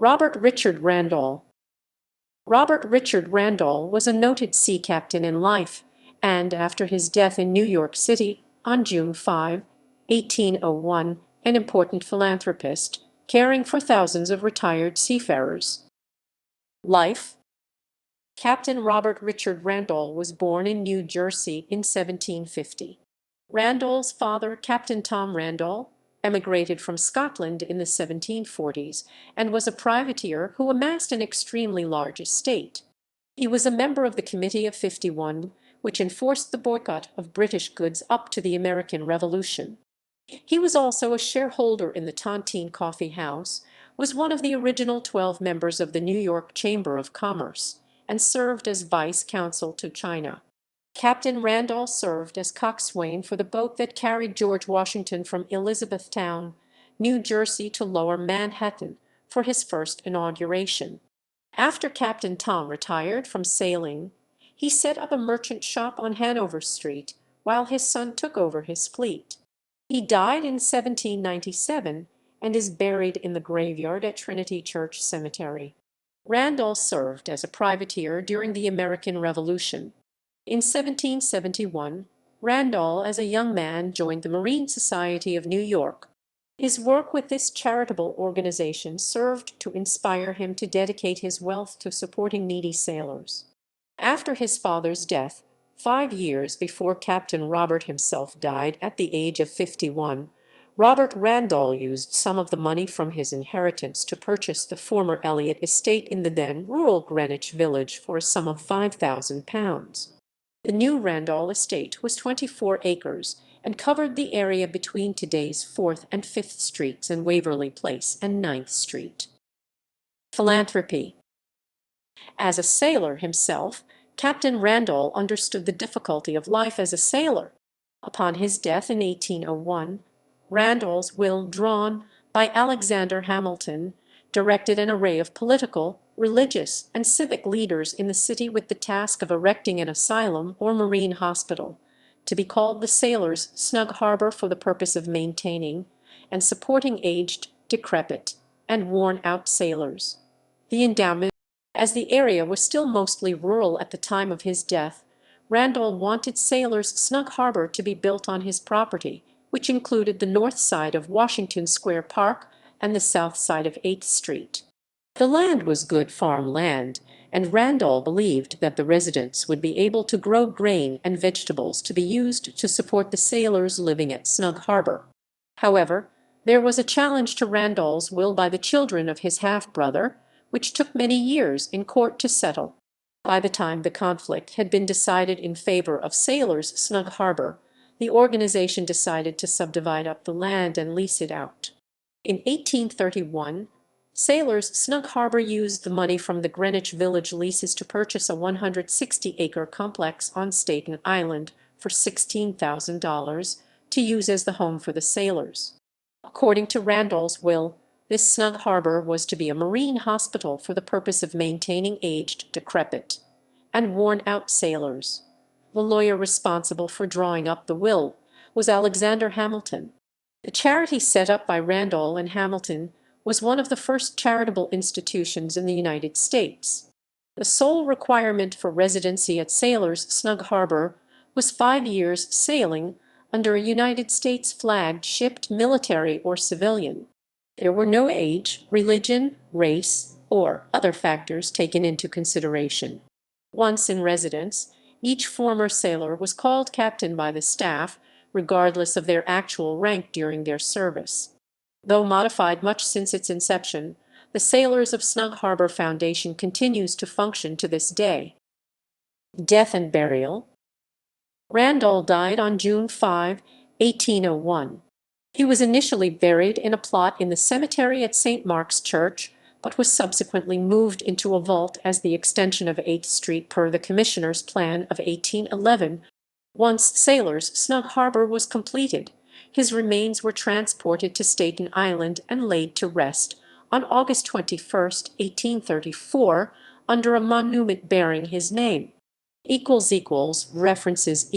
Robert Richard Randall. Robert Richard Randall was a noted sea captain in life, and after his death in New York City on June 5, 1801, an important philanthropist, caring for thousands of retired seafarers. Life. Captain Robert Richard Randall was born in New Jersey in 1750. Randall's father, Captain Tom Randall, emigrated from Scotland in the 1740s and was a privateer who amassed an extremely large estate. He was a member of the Committee of 51, which enforced the boycott of British goods up to the American Revolution. He was also a shareholder in the Tontine Coffee House, was one of the original 12 members of the New York Chamber of Commerce, and served as vice consul to China. Captain Randall served as coxswain for the boat that carried George Washington from Elizabethtown, New Jersey to Lower Manhattan for his first inauguration. After Captain Tom retired from sailing, he set up a merchant shop on Hanover Street while his son took over his fleet. He died in 1797 and is buried in the graveyard at Trinity Church Cemetery. Randall served as a privateer during the American Revolution. In 1771, Randall, as a young man, joined the Marine Society of New York. His work with this charitable organization served to inspire him to dedicate his wealth to supporting needy sailors. After his father's death, 5 years before Captain Robert himself died at the age of 51, Robert Randall used some of the money from his inheritance to purchase the former Elliott estate in the then rural Greenwich Village for a sum of £5,000. The new Randall estate was 24 acres and covered the area between today's 4th and 5th Streets and Waverly Place and 9th Street. Philanthropy. As a sailor himself, Captain Randall understood the difficulty of life as a sailor. Upon his death in 1801, Randall's will, drawn by Alexander Hamilton, directed an array of political, religious, and civic leaders in the city with the task of erecting an asylum or marine hospital, to be called the Sailors' Snug Harbor, for the purpose of maintaining and supporting aged, decrepit, and worn-out sailors. The endowment. As the area was still mostly rural at the time of his death, Randall wanted Sailors' Snug Harbor to be built on his property, which included the north side of Washington Square Park and the south side of 8th Street. The land was good farm land, and Randall believed that the residents would be able to grow grain and vegetables to be used to support the sailors living at Snug Harbor. However, there was a challenge to Randall's will by the children of his half-brother, which took many years in court to settle. By the time the conflict had been decided in favor of Sailors' Snug Harbor, the organization decided to subdivide up the land and lease it out. In 1831, Sailors' Snug Harbor used the money from the Greenwich Village leases to purchase a 160-acre complex on Staten Island for $16,000 to use as the home for the sailors. According to Randall's will, this Snug Harbor was to be a marine hospital for the purpose of maintaining aged, decrepit, and worn-out sailors. The lawyer responsible for drawing up the will was Alexander Hamilton. The charity set up by Randall and Hamilton was one of the first charitable institutions in the United States. The sole requirement for residency at Sailors' Snug Harbor was 5 years sailing under a United States flagged ship, military or civilian. There were no age, religion, race, or other factors taken into consideration. Once in residence, each former sailor was called captain by the staff, regardless of their actual rank during their service. Though modified much since its inception, the Sailors of Snug Harbor Foundation continues to function to this day. Death and burial. Randall died on June 5, 1801. He was initially buried in a plot in the cemetery at St. Mark's Church, but was subsequently moved into a vault as the extension of 8th Street per the Commissioner's Plan of 1811. Once Sailors' Snug Harbor was completed, his remains were transported to Staten Island and laid to rest on August 21, 1834, under a monument bearing his name. References ==